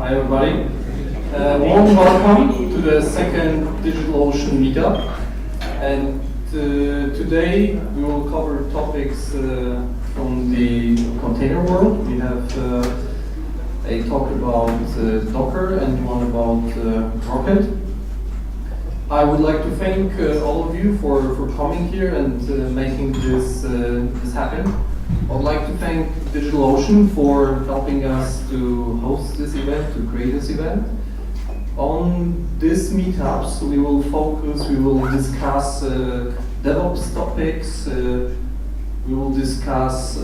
Hi everybody. Warm welcome to the second DigitalOcean Meetup. And today we will cover topics from the container world. We have a talk about Docker and one about Rocket. I would like to thank all of you for coming here and making this happen. I would like to thank DigitalOcean for helping us to host this event, to create this event. On this meetups, we will discuss DevOps topics, we will discuss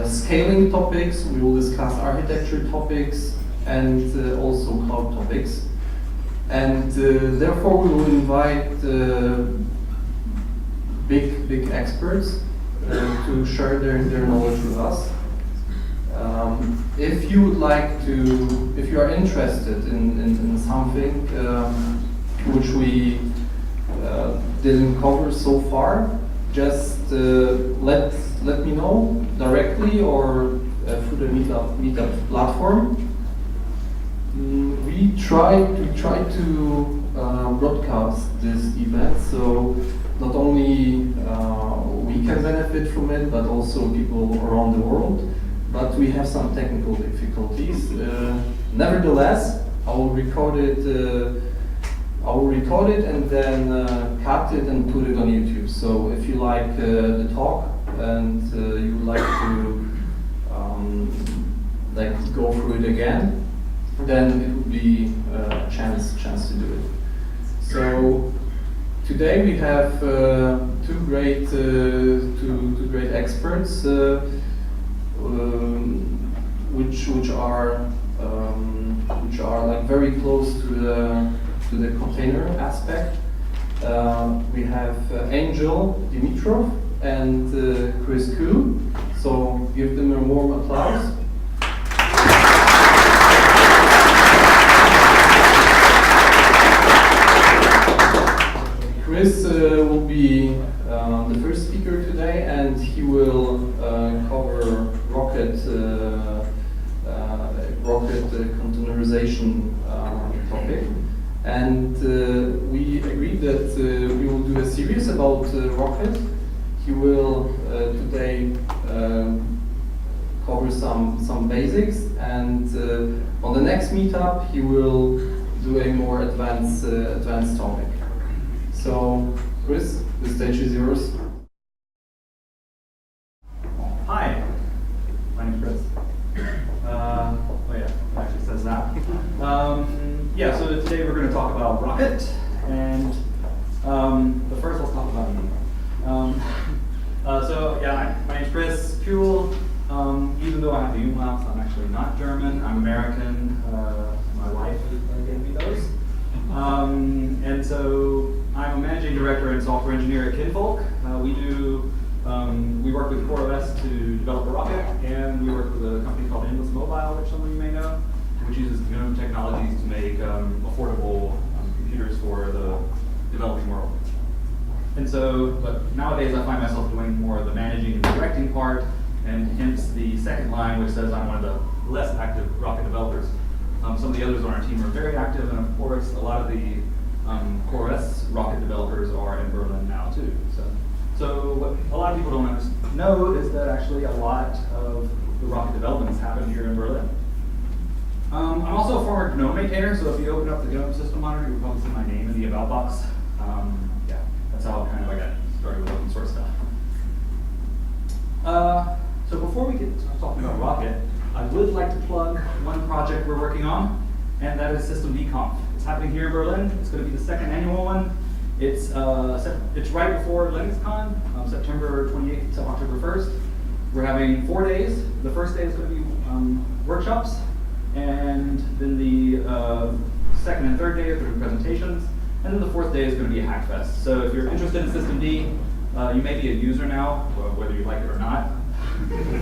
scaling topics, we will discuss architecture topics, and also cloud topics. And therefore, we will invite big experts to share their knowledge with us. If you would like to, if you are interested in something which we didn't cover so far, just let me know directly or through the Meetup platform. We try to broadcast this event, so not only we can benefit from it, but also people around the world. But we have some technical difficulties. Nevertheless, I will record it and then cut it and put it on YouTube. So if you like the talk and you would like to go through it again, then it would be a chance to do it. So today we have two great experts, which are like very close to the container aspect. We have Angel Dimitrov and Kühl. So give them a warm applause. Chris will be the first speaker today, and he will cover Rocket containerization topic. And we agreed that we will do a series about Rocket. He will today cover some basics, and on the next meetup he will do a more advanced topic. So, Chris, the stage is yours. Hi, my name's Chris. Oh yeah, it actually says that. Yeah, so today we're going to talk about Rocket, and but first let's talk about me. So yeah, my name's Chris Kühl. Even though I have the umlauts, I'm actually not German. I'm American. My wife gave me those. And so I'm a managing director and software engineer at Kinvolk. We work with CoreOS to develop a rocket, and we work with a company called Endless Mobile, which some of you may know, which uses GNOME technologies to make affordable computers for the developing world. And so, but nowadays I find myself doing more of the managing and directing part, and hence the second line, which says I'm one of the less active rocket developers. Some of the others on our team are very active, and of course, a lot of the CoreOS rocket developers are in Berlin now too. So what a lot of people don't know is that actually a lot of the rocket development has happened here in Berlin. I'm also a former GNOME maintainer, so if you open up the GNOME system monitor, you'll probably see my name in the about box. Yeah, that's how kind of I got started with open source stuff. So before we get talking about Rocket, I would like to plug one project we're working on, and that is systemd-conf. It's happening here in Berlin. It's going to be the second annual one. It's right before LinuxCon, September 28th to October 1st. We're having 4 days. The first day is going to be workshops, and then the second and third day are going to be presentations, and then the fourth day is going to be a hack fest. So if you're interested in systemd, you may be a user now, whether you like it or not.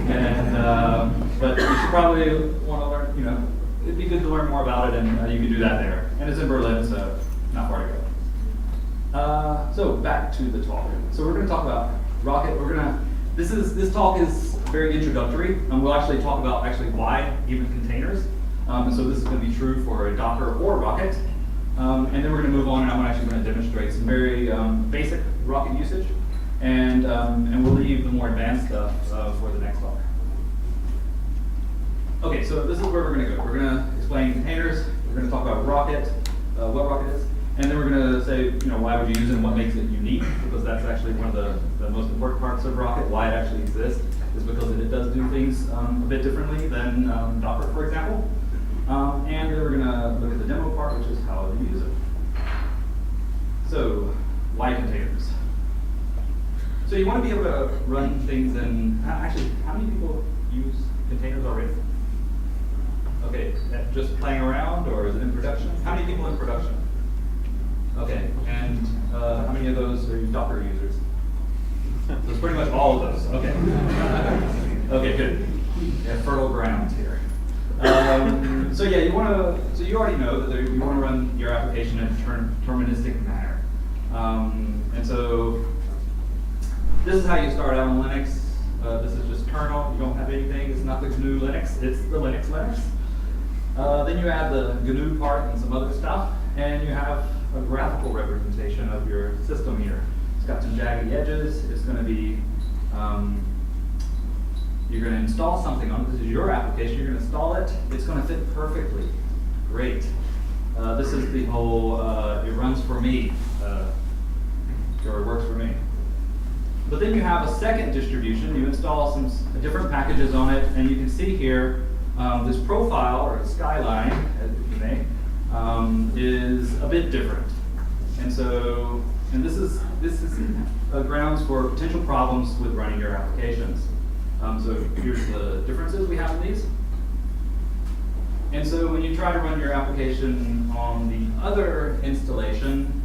And but you should probably want to learn. It'd be good to learn more about it, and you can do that there. And it's in Berlin, so not far to go. So back to the talk. So we're going to talk about Rocket. This talk is very introductory, and we'll actually talk about why even containers. And so this is going to be true for Docker or Rocket. And then we're going to move on, and I'm actually going to demonstrate some very basic Rocket usage, and we'll leave the more advanced stuff for the next talk. Okay, so this is where we're going to go. We're going to explain containers. We're going to talk about Rocket, what Rocket is, and then we're going to say, why would you use it and what makes it unique, because that's actually one of the most important parts of Rocket. Why it actually exists is because it does do things a bit differently than Docker, for example. And then we're going to look at the demo part, which is how to use it. So, why containers? So you want to be able to run things in, actually, how many people use containers already? Okay, just playing around, or is it in production? How many people in production? Okay, and how many of those are Docker users? So it's pretty much all of those, okay. Okay, good. Yeah, fertile ground here. So yeah, so you already know that you want to run your application in a deterministic manner. And so this is how you start out on Linux. This is just kernel. You don't have anything. It's not the GNU Linux. It's the Linux. Then you add the GNU part and some other stuff, and you have a graphical representation of your system here. It's got some jagged edges. It's going to be you're going to install something on it. This is your application. You're going to install it. It's going to fit perfectly. Great. This is the whole it runs for me, or it works for me. But then you have a second distribution. You install some different packages on it, and you can see here this profile, or skyline, as you may, is a bit different. And so, this is grounds for potential problems with running your applications. So here's the differences we have in these. And so when you try to run your application on the other installation,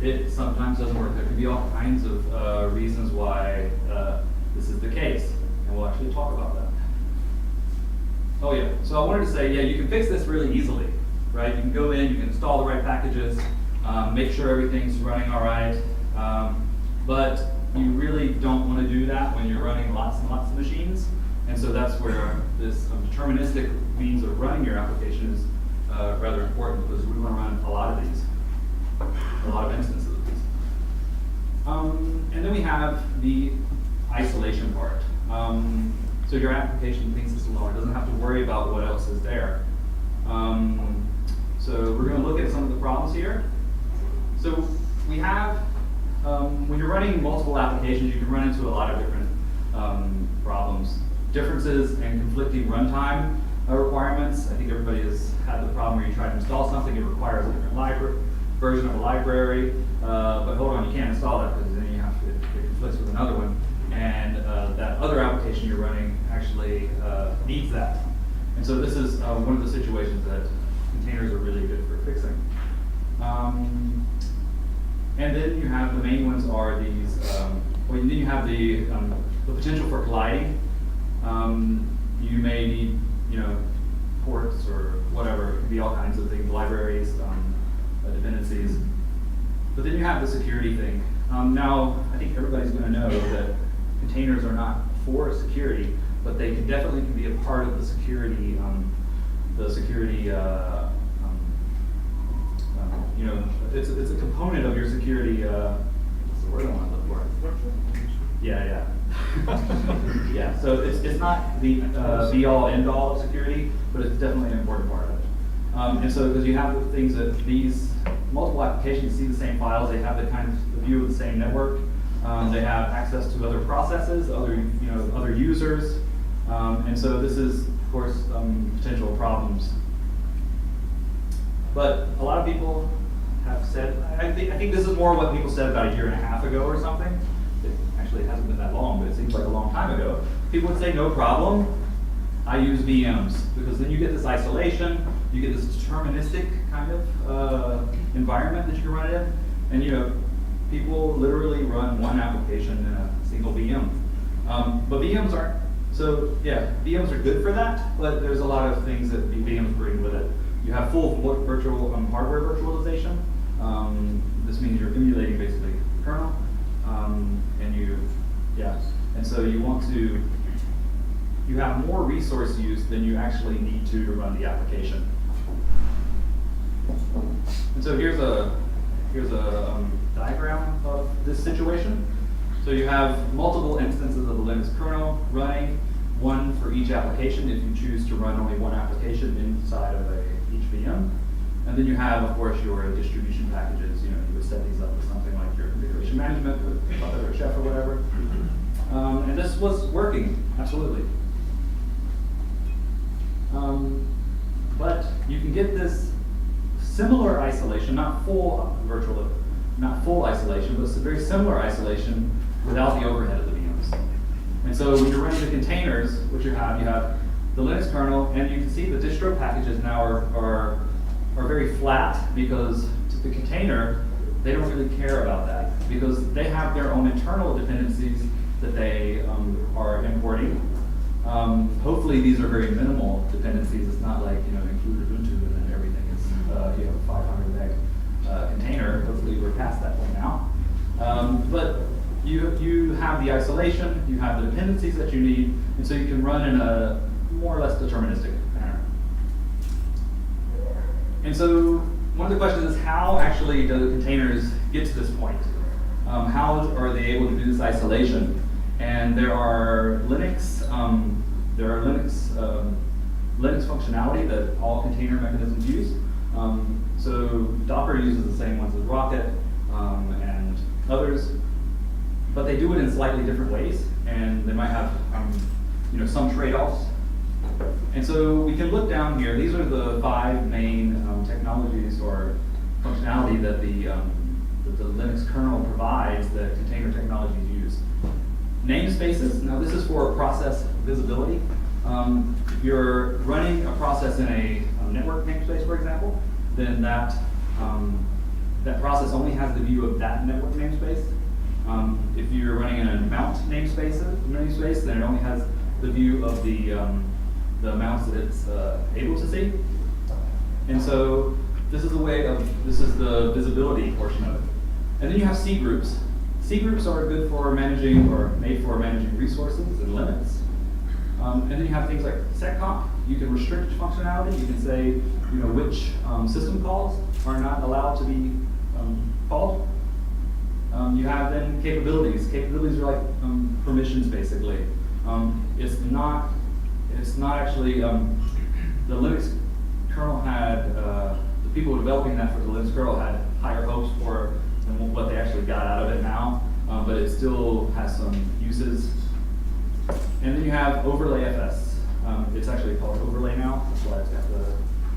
it sometimes doesn't work. There could be all kinds of reasons why this is the case, and we'll actually talk about that. Oh yeah, so I wanted to say, yeah, you can fix this really easily, right? You can go in, you can install the right packages, make sure everything's running all right, but you really don't want to do that when you're running lots and lots of machines, and so that's where this deterministic means of running your application is rather important, because we want to run a lot of these. A lot of instances of these. And then we have the isolation part. So your application thinks it's alone. It doesn't have to worry about what else is there. So we're going to look at some of the problems here. So we have, when you're running multiple applications, you can run into a lot of different problems. Differences and conflicting runtime requirements. I think everybody has had the problem where you try to install something, it requires a different version of a library, but hold on, you can't install that because then you have to, it conflicts with another one, and that other application you're running actually needs that. And so this is one of the situations that containers are really good for fixing. And then you have the main ones are these, well, then you have the potential for colliding. You may need, ports or whatever. It could be all kinds of things, libraries, dependencies. But then you have the security thing. Now, I think everybody's going to know that containers are not for security, but they can definitely be a part of the security. It's a component of your security. What's the word I want to look for? Yeah. Yeah. So it's not the be all end all of security, but it's definitely an important part of it. And so because you have the things that these multiple applications see the same files, they have the kind of the view of the same network. They have access to other processes, other users, and so this is, of course, potential problems. But a lot of people have said, I think this is more what people said about a year and a half ago or something. It actually hasn't been that long, but it seems like a long time ago. People would say, no problem, I use VMs, because then you get this isolation, you get this deterministic kind of environment that you can run it in, and people literally run one application in a single VM. But VMs aren't, so yeah, VMs are good for that, but there's a lot of things that VMs bring with it. You have full virtual hardware virtualization. This means you're emulating basically the kernel, and so you want to you have more resource use than you actually need to run the application. And so here's a diagram of this situation. So you have multiple instances of the Linux kernel running, one for each application if you choose to run only one application inside of each VM. And then you have, of course, your distribution packages. You would set these up with something like your configuration management with Puppet or Chef or whatever. And this was working, absolutely. But you can get this similar isolation, not full isolation, but it's a very similar isolation without the overhead of the VMs. And so when you're running the containers, what you have the Linux kernel, and you can see the distro packages now are very flat because to the container, they don't really care about that because they have their own internal dependencies that they are importing. Hopefully these are very minimal dependencies. It's not like include Ubuntu and then everything is you have a 500 meg container. Hopefully we're past that point now. But you have the isolation, you have the dependencies that you need, and so you can run in a more or less deterministic manner. And so one of the questions is how actually do the containers get to this point? How are they able to do this isolation? And there are Linux functionality that all container mechanisms use. So Docker uses the same ones as Rocket and others, but they do it in slightly different ways, and they might have some trade-offs. And so we can look down here. These are the 5 main technologies or functionality that the Linux kernel provides that container technologies use. Namespaces. Now this is for process visibility. If you're running a process in a network namespace, for example, then that process only has the view of that network namespace. If you're running in a mount namespace, then it only has the view of the mounts that it's able to see. And so this is the visibility portion of it. And then you have C groups. C groups are good for managing or made for managing resources and limits. And then you have things like setcomp. You can restrict functionality. You can say, which system calls are not allowed to be called. You have then capabilities. Capabilities are like permissions, basically. It's not actually the Linux kernel had the people developing that for the Linux kernel had higher hopes for than what they actually got out of it now, but it still has some uses. And then you have overlay FS. It's actually called overlay now. That's why it's got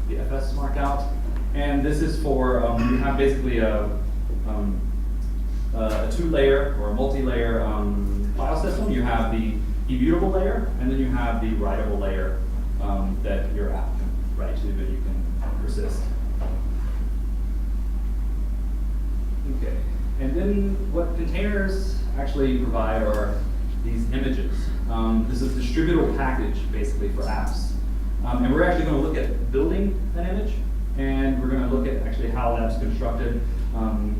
the FS mark out. And this is for you have basically a 2-layer or a multi-layer file system. You have the immutable layer, and then you have the writable layer that your app can write to that you can persist. Okay, and then what containers actually provide are these images. This is a distributable package basically for apps. And we're actually going to look at building an image, and we're going to look at actually how that's constructed.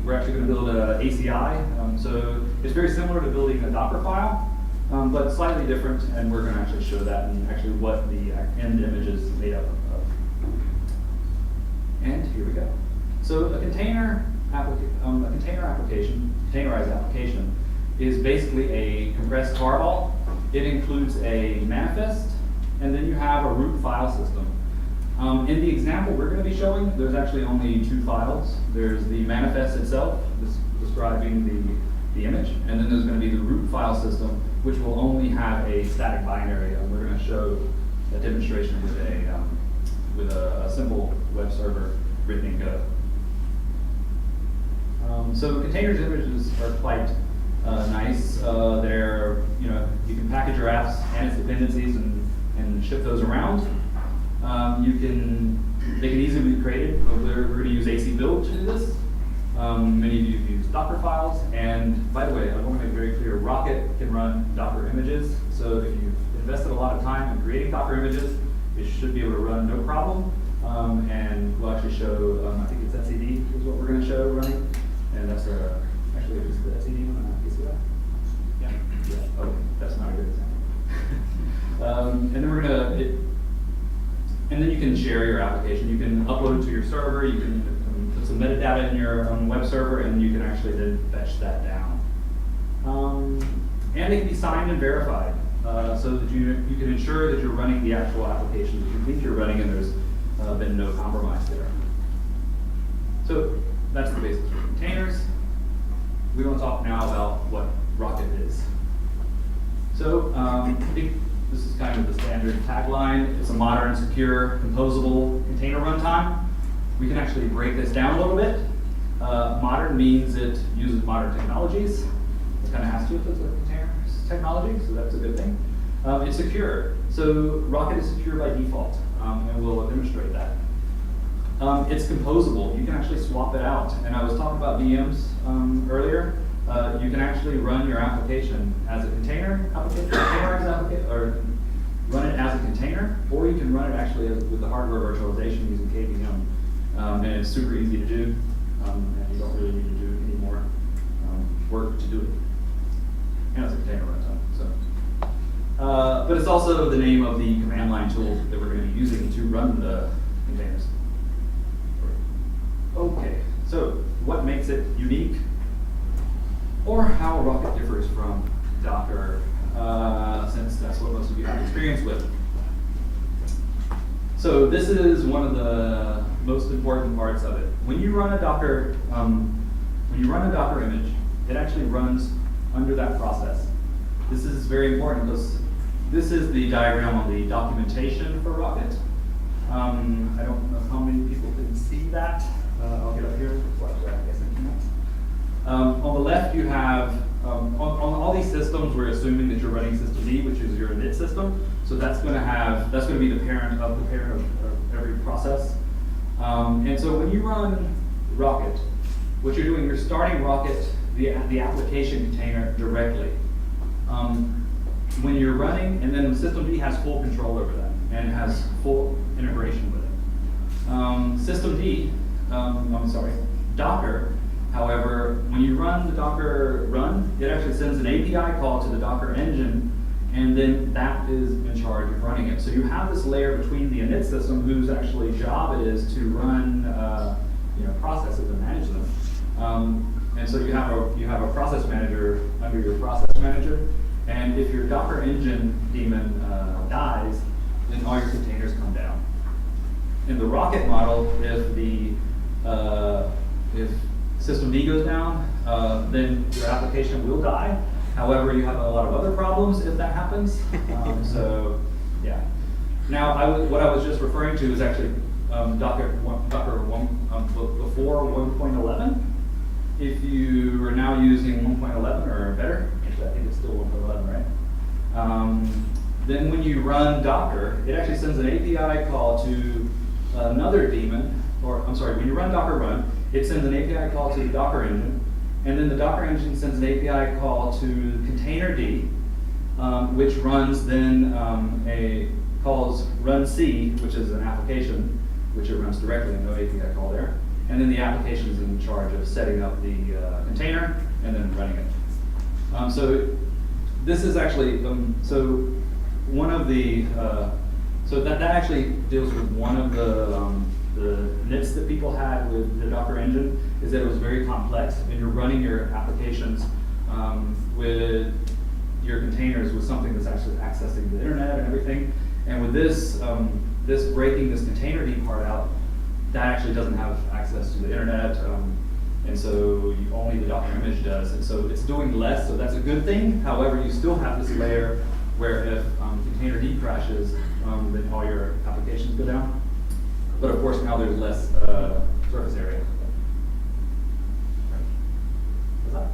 We're actually going to build an ACI. So it's very similar to building a Docker file, but slightly different, and we're going to actually show that and actually what the end image is made up of. And here we go. So a containerized application is basically a compressed tarball. It includes a manifest, and then you have a root file system. In the example we're going to be showing, there's actually only 2 files. There's the manifest itself, describing the image, and then there's going to be the root file system, which will only have a static binary. And we're going to show a demonstration with a simple web server written in Go. So containers images are quite nice. They're you can package your apps and its dependencies and ship those around. They can easily be created. We're going to use AC build to do this. Many of you use Docker files, and by the way, I want to make very clear, Rocket can run Docker images. So if you've invested a lot of time in creating Docker images, it should be able to run no problem. And we'll actually show, I think it's etcd is what we're going to show running, and that's actually it's the etcd one. Can you see that? Yeah. Okay, that's not a good example. And then and then you can share your application. You can upload it to your server. You can put some metadata in your web server, and you can actually then fetch that down. And it can be signed and verified, so that you can ensure that you're running the actual application that you think you're running, and there's been no compromise there. So that's the basics of containers. We want to talk now about what Rocket is. So I think this is kind of the standard tagline. It's a modern, secure, composable container runtime. We can actually break this down a little bit. Modern means it uses modern technologies. It kind of has to if it's a container technology, so that's a good thing. It's secure. So Rocket is secure by default, and we'll demonstrate that. It's composable. You can actually swap it out. And I was talking about VMs earlier. You can actually run your application as a container application, or run it as a container, or you can run it actually with the hardware virtualization using KVM. And it's super easy to do, and you don't really need to do any more work to do it. And it's a container runtime. But it's also the name of the command line tool that we're going to be using to run the containers. Okay, so what makes it unique? Or how Rocket differs from Docker, since that's what most of you have experience with. So this is one of the most important parts of it. When you run a Docker image, it actually runs under that process. This is very important because this is the diagram on the documentation for Rocket. I don't know how many people can see that. I'll get up here. Watch that. I guess I can. On the left, you have on all these systems. We're assuming that you're running system D, which is your init system. So that's going to be the parent of every process. And so when you run Rocket, what you're doing, you're starting Rocket, the application container directly. When you're running, and then system D has full control over that and has full integration with it. Docker, however, when you run the Docker run, it actually sends an API call to the Docker engine, and then that is in charge of running it. So you have this layer between the init system, whose actually job it is to run processes and manage them. And so you have a process manager under your process manager, and if your Docker engine daemon dies, then all your containers come down. In the Rocket model, if system D goes down, then your application will die. However, you have a lot of other problems if that happens. So, yeah. Now, what I was just referring to is actually Docker 1 before 1.11. If you are now using 1.11 or better, actually I think it's still 1.11, right? Then when you run Docker, it actually sends an API call to another daemon, when you run Docker run, it sends an API call to the Docker engine, and then the Docker engine sends an API call to container D, which runs then calls run C, which is an application, which it runs directly, no API call there. And then the application is in charge of setting up the container and then running it. So this is actually, one of the, that actually deals with one of the nits that people had with the Docker engine, is that it was very complex, and you're running your applications with your containers with something that's actually accessing the internet and everything. And with this, breaking this container D part out, that actually doesn't have access to the internet, and so only the Docker image does. And so it's doing less, so that's a good thing. However, you still have this layer where if container D crashes, then all your applications go down. But of course, now there's less surface area. What's that?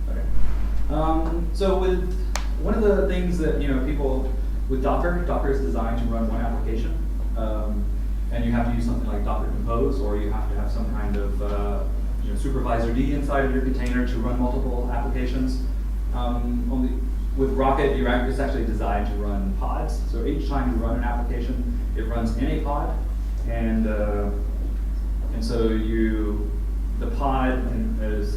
Okay. So with one of the things that people with Docker is designed to run one application. And you have to use something like Docker Compose, or you have to have some kind of supervisor D inside of your container to run multiple applications. With Rocket, it's actually designed to run pods. So each time you run an application, it runs in a pod, and so the pod is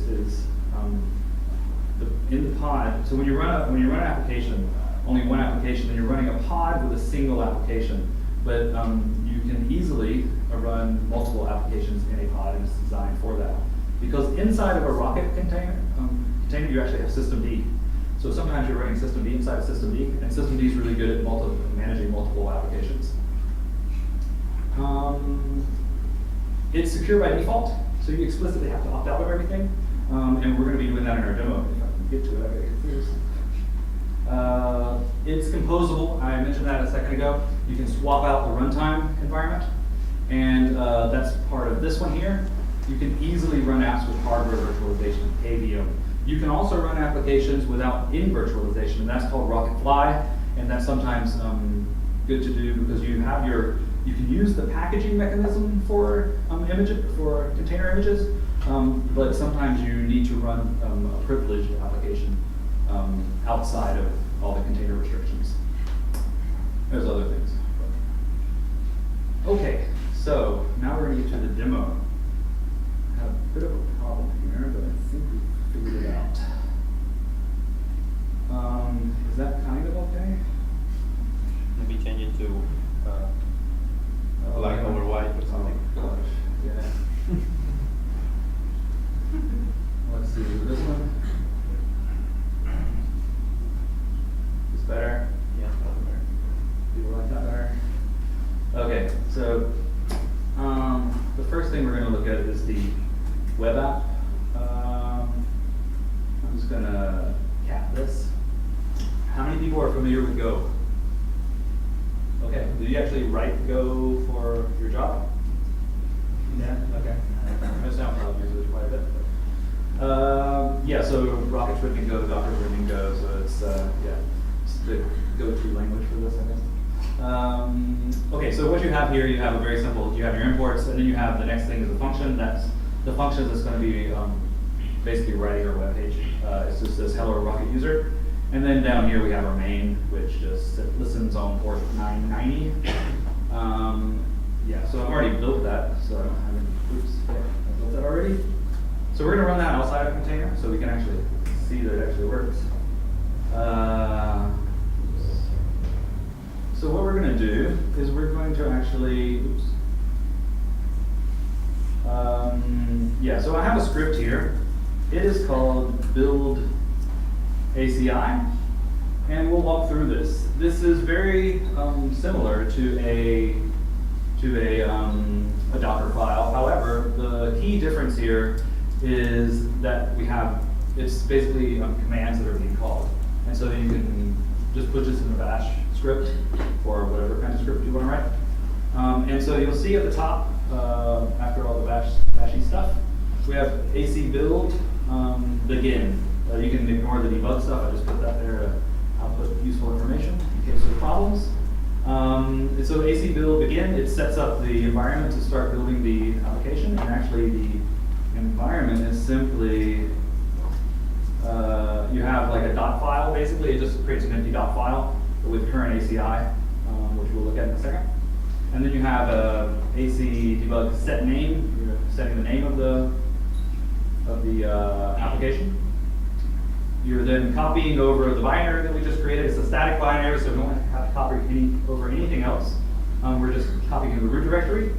in the pod. So when you run an application only one application, then you're running a pod with a single application. But you can easily run multiple applications in a pod, and it's designed for that. Because inside of a Rocket container, you actually have systemd. So sometimes you're running systemd inside of systemd, and systemd is really good at managing multiple applications. It's secure by default, so you explicitly have to opt out of everything. And we're going to be doing that in our demo. If I can get to it, I gotta get through this. It's composable. I mentioned that a second ago. You can swap out the runtime environment, and that's part of this one here. You can easily run apps with hardware virtualization, KVM. You can also run applications without any virtualization, and that's called Rocket Fly, and that's sometimes good to do because you can use the packaging mechanism for container images, but sometimes you need to run a privileged application outside of all the container restrictions. There's other things. Okay, so now we're going to get to the demo. I have a bit of a problem here, but I think we figured it out. Is that kind of okay? Maybe change it to black over white or something. Oh gosh, yeah. Let's see, this one. Is better? Yeah, that's better. People like that better? Okay, so the first thing we're going to look at is the web app. I'm just going to cap this. How many people are familiar with Go? Okay, do you actually write Go for your job? Yeah, okay. My sound probably uses it quite a bit. Yeah, so Rocket's written in Go, Docker's written in Go, so it's, it's the go-to language for this, I guess. Okay, so what you have here, you have a very simple, you have your imports, and then you have the next thing is a function. That's the function that's going to be basically writing our web page. It's just this hello Rocket user. And then down here we have our main, which just listens on port 990. Yeah, so I've already built that, so I don't have any oops, yeah, I built that already. So we're going to run that outside of a container so we can actually see that it actually works. So what we're going to do is we're going to actually, yeah, so I have a script here. It is called build ACI, and we'll walk through this. This is very similar to a Docker file. However, the key difference here is that it's basically commands that are being called. And so you can just put this in a bash script or whatever kind of script you want to write. And so you'll see at the top, after all the bashy stuff, we have AC build begin. You can ignore the debug stuff. I just put that there to output useful information in case there's problems. And so AC build begin, it sets up the environment to start building the application, and actually the environment is simply, you have like a dot file basically. It just creates an empty dot file with current ACI, which we'll look at in a second. And then you have a AC debug set name. You're setting the name of the application. You're then copying over the binary that we just created. It's a static binary, so we don't have to copy over anything else. We're just copying the root directory.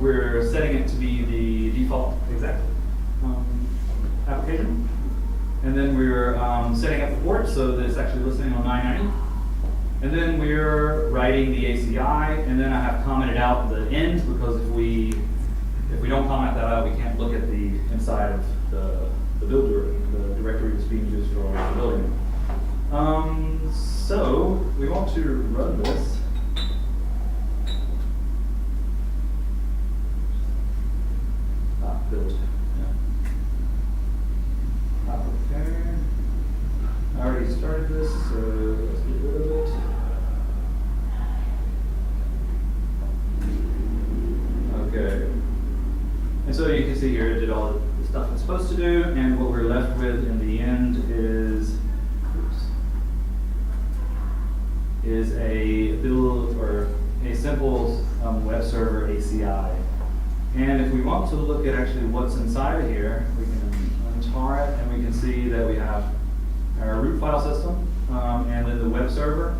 We're setting it to be the default exec application. And then we're setting up the port so that it's actually listening on 990. And then we're writing the ACI, and then I have commented out the end, because if we don't comment that out, we can't look at the inside of the builder, the directory that's being used for the building. So we want to run this. Build. Yeah. Okay. I already started this, so let's get rid of it. Okay. And so you can see here it did all the stuff it's supposed to do, and what we're left with in the end is a build or a simple web server ACI. And if we want to look at actually what's inside of here, we can untar it, and we can see that we have our root file system, and then the web server,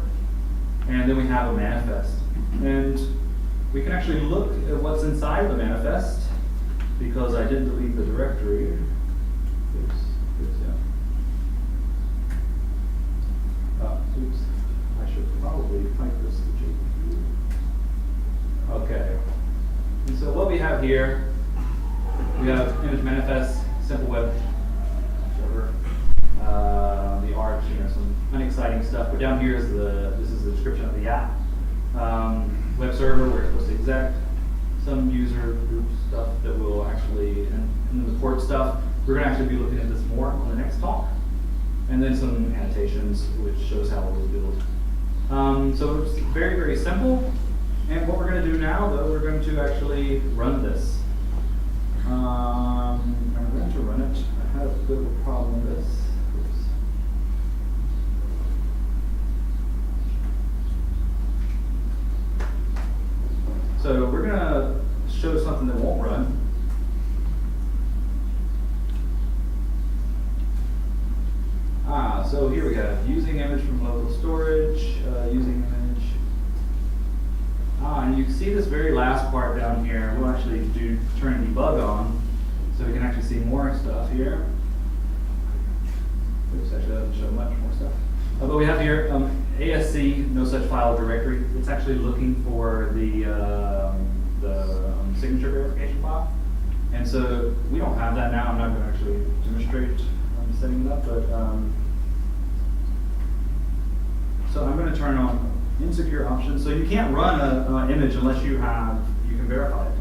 and then we have a manifest. And we can actually look at what's inside the manifest, because I did delete the directory. Oops, yeah. Oops, I should probably type this to GPU. Okay, and so what we have here, we have image manifest, simple web server, the arch, some unexciting stuff. But down here is this is the description of the app. Web server, where it's supposed to exec, some user group stuff that will actually, and the port stuff. We're going to actually be looking at this more on the next talk. And then some annotations, which shows how it was built. So it's very, very simple. And what we're going to do now, though, we're going to actually run this. I'm going to run it. I had a bit of a problem with this. Oops. So we're going to show something that won't run. So here we go. Using image from local storage, using image. And you can see this very last part down here. We'll actually turn debug on, so we can actually see more stuff here. Oops, actually that doesn't show much more stuff. But we have here ASC, no such file or directory. It's actually looking for the signature verification file. And so we don't have that now. I'm not going to actually demonstrate setting it up, but so I'm going to turn on insecure options. So you can't run an image unless you can verify it,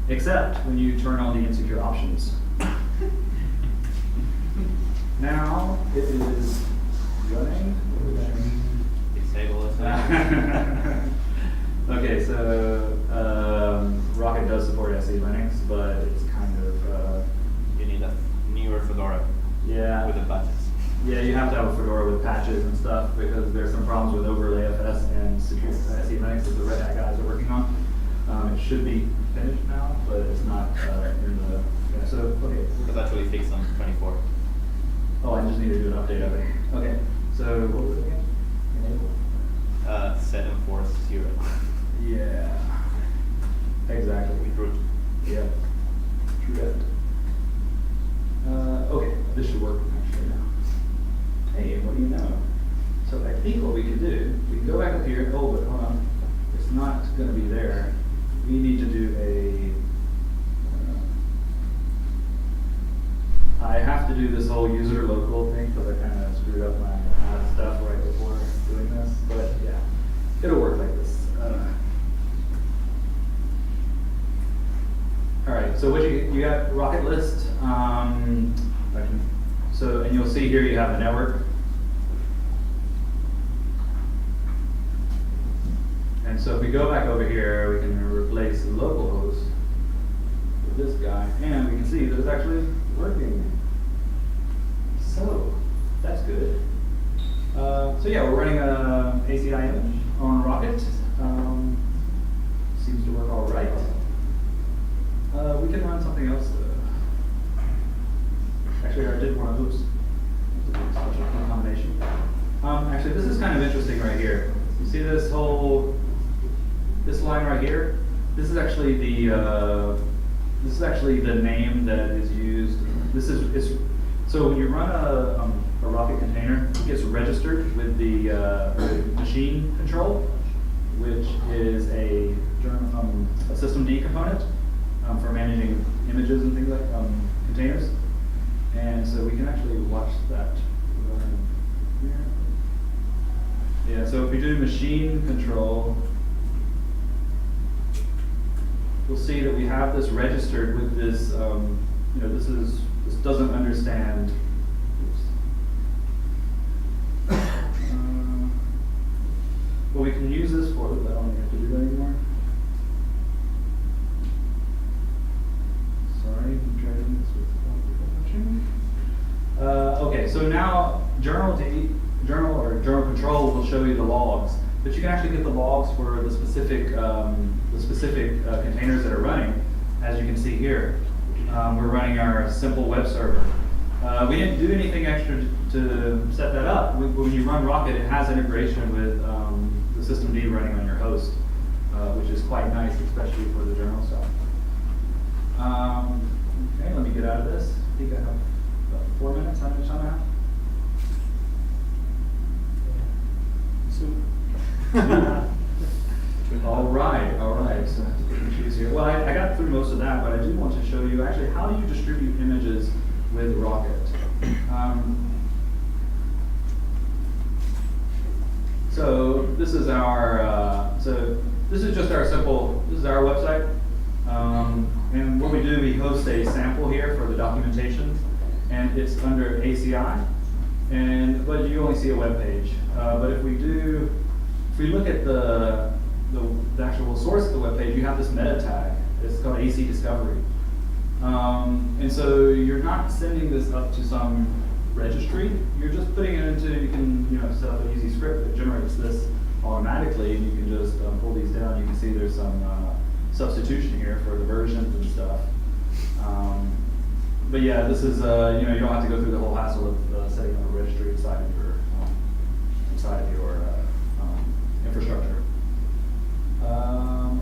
except when you turn on the insecure options. Now it is running. Disable it. Okay, so Rocket does support SE Linux, but it's kind of You need a newer Fedora yeah. with the patches. Yeah, you have to have a Fedora with patches and stuff, because there's some problems with overlay FS and secure SE Linux that the Red Hat guys are working on. It should be finished now, but it's not in the. Yeah, so okay. It was actually fixed on 24. Oh, I just need to do an update of it. Okay. So what was it again? Enable. 740. Yeah. Exactly. With root. Yeah. True that. Okay, this should work actually now. Hey, what do you know? So I think what we can do, we can go back up here. Oh, but hold on. It's not going to be there. We need to do I have to do this whole user local thing, because I kind of screwed up my stuff right before doing this. But yeah, it'll work like this. All right, so what you got Rocket List. So, and you'll see here you have the network. And so if we go back over here, we can replace the localhost with this guy, and we can see that it's actually working. So that's good. So yeah, we're running a ACI image on Rocket. Seems to work all right. We can run something else though. Actually, I did want to, oops, special combination. Actually, this is kind of interesting right here. You see this line right here? This is actually the name that is used. So when you run a Rocket container, it gets registered with the machine control, which is a systemd component for managing images and things like containers. And so we can actually watch that run here. Yeah, so if we do machine control, we'll see that we have this registered with this, this doesn't understand. Well, we can use this for, I don't have to do that anymore. Sorry, I'm trying this with okay, so now journal control will show you the logs, but you can actually get the logs for the specific containers that are running. As you can see here, we're running our simple web server. We didn't do anything extra to set that up, when you run Rocket, it has integration with the systemd running on your host, which is quite nice, especially for the journal stuff. Okay, let me get out of this. I think I have about 4 minutes. How much time I have? All right. So I have to pick and choose here. Well, I got through most of that, but I do want to show you actually how do you distribute images with Rocket. So this is our this is just our simple. This is our website, and what we do, we host a sample here for the documentation, and it's under ACI, but you only see a web page. But if we look at the actual source of the web page, you have this meta tag. It's called AC Discovery, and so you're not sending this up to some registry. You're just putting it into. You can set up an easy script that generates this automatically, and you can just pull these down. You can see there's some substitution here for the versions and stuff. But yeah, this is you don't have to go through the whole hassle of setting up a registry inside of your infrastructure.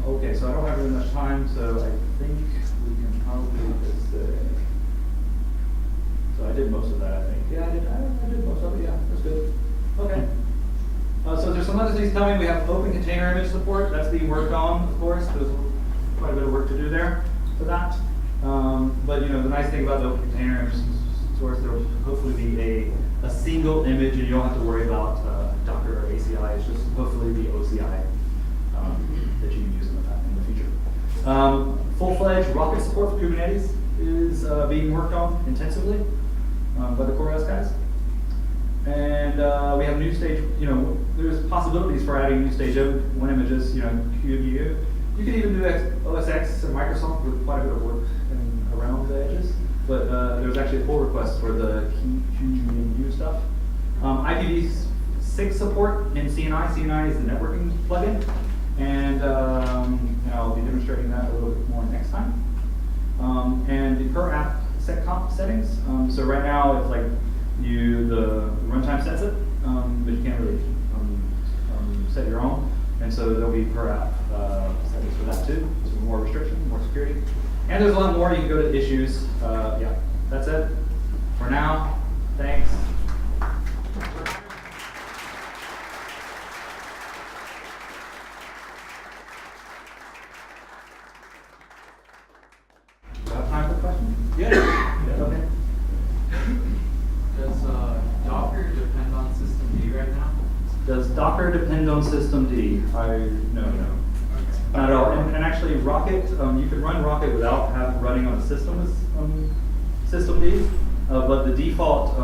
Okay, so I don't have really much time, so I think we can probably just say. So I did most of that, I think. Yeah, I did most of it. Yeah, that's good. Okay. So there's some other things coming. We have open container image support. That's being worked on, of course. There's quite a bit of work to do there for that. But the nice thing about the open container image source, there will hopefully be a single image, and you don't have to worry about Docker or ACI. It's just hopefully the OCI that you can use in the future. Full-fledged Rocket support for Kubernetes is being worked on intensively by the CoreOS guys. And we have new stage, there's possibilities for adding new stage 1 images, You can even do OS X and Microsoft with quite a bit of work around the edges. But there's actually a pull request for the QGNU stuff. IPv6 support in CNI. CNI is the networking plugin. And I'll be demonstrating that a little bit more next time. And the per app setcomp settings. So right now it's like the runtime sets it, but you can't really set your own. And so there'll be per app settings for that too. So more restriction, more security. And there's a lot more. You can go to issues. Yeah, that's it for now. Thanks. Do I have time for questions? Yeah. Okay. Does Docker depend on systemd right now? Does Docker depend on systemd? No. Not at all. And actually, Rocket, you can run Rocket without running on a system with systemd, but the default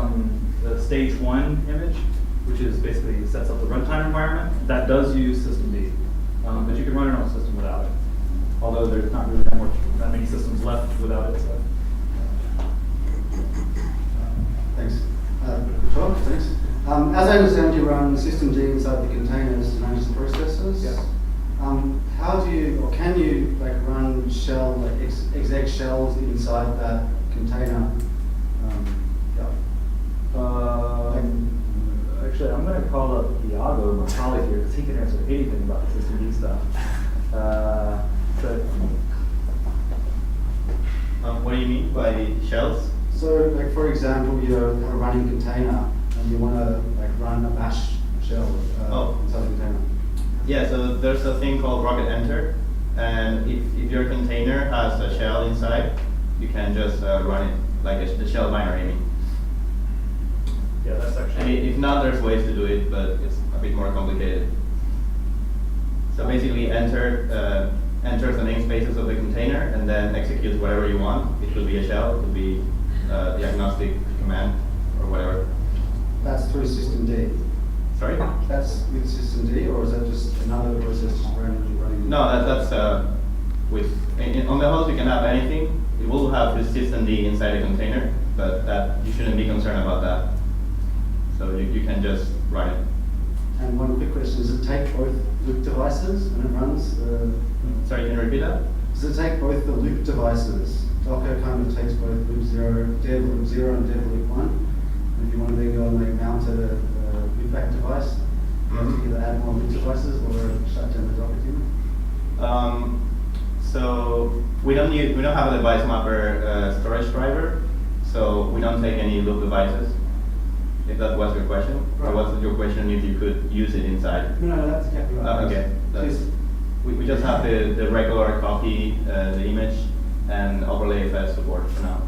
the stage 1 image, which is basically sets up the runtime environment, that does use systemd. But you can run it on a system without it. Although there's not really that many systems left without it. So. Thanks. Talk, thanks. As I understand, you run systemd inside the containers to manage the processes. Yeah. How do you, or can you, run shell, exec shells inside that container? Actually, I'm going to call up Iago, my colleague here, because he can answer anything about the systemd stuff. What do you mean by shells? So, for example, you have a running container and you want to run a bash shell inside the container. Yeah, so there's a thing called Rocket Enter, and if your container has a shell inside, you can just run it like the shell binary. I mean. Yeah, that's And actually. if not, there's ways to do it, but it's a bit more complicated. So basically, enters the namespaces of the container and then executes whatever you want. It could be a shell, it could be the agnostic command or whatever. That's through systemd. Sorry? That's with systemd, or is that just another process just randomly running? No, that's on the host you can have anything. It will have the systemd inside a container, but that you shouldn't be concerned about that. So you can just run it. And one quick question, does it take both loop devices and it runs? Sorry, can you repeat that? Does it take both the loop devices? Docker kind of takes both loop 0, dev loop 0 and dev loop 1. If you want to then go and like mount a bootback device, you have to either add more boot devices or shut down the Docker daemon. So we don't have a device mapper storage driver, so we don't take any loop devices. If that was your question, or was your question if you could use it inside? No, that's exactly right. Okay, we just have the regular copy, the image, and overlay file support for now.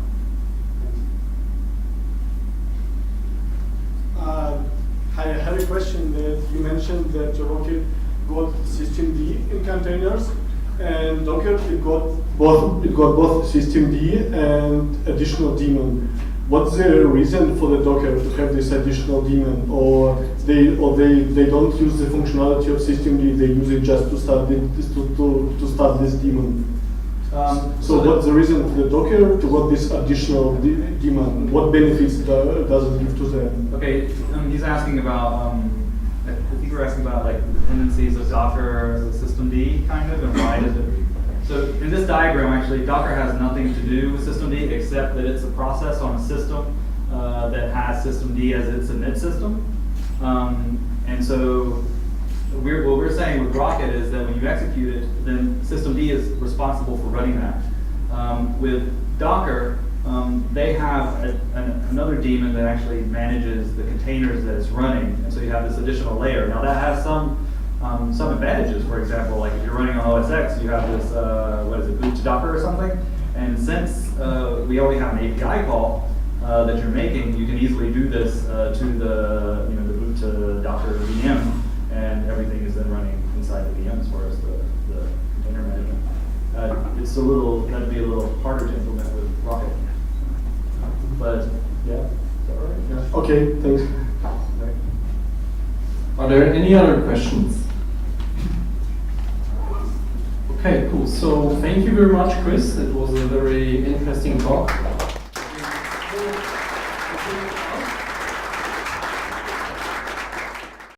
I had a question that you mentioned that Rocket got systemd in containers, and Docker it got both systemd and additional daemon. What's the reason for the Docker to have this additional daemon, or they don't use the functionality of systemd, they use it just to start to start this daemon? So what's the reason for the Docker to got this additional daemon? What benefits does it give to them? Okay, he's asking about, I think we're asking about like the dependencies of Docker systemd kind of, and why does it? So in this diagram, actually, Docker has nothing to do with systemd except that it's a process on a system that has systemd as its init system. And so what we're saying with Rocket is that when you execute it, then systemd is responsible for running that. With Docker, they have another daemon that actually manages the containers that it's running, and so you have this additional layer. Now that has some advantages. For example, like if you're running on OS X, you have this what is it, boot to Docker or something. And since we already have an API call that you're making, you can easily do this to the the boot to Docker VM, and everything is then running inside the VM as far as the container management. That'd be a little harder to implement with Rocket. But yeah, is that right? Yeah. Okay, thanks. Okay. Are there any other questions? Okay, cool. So thank you very much, Chris. It was a very interesting talk.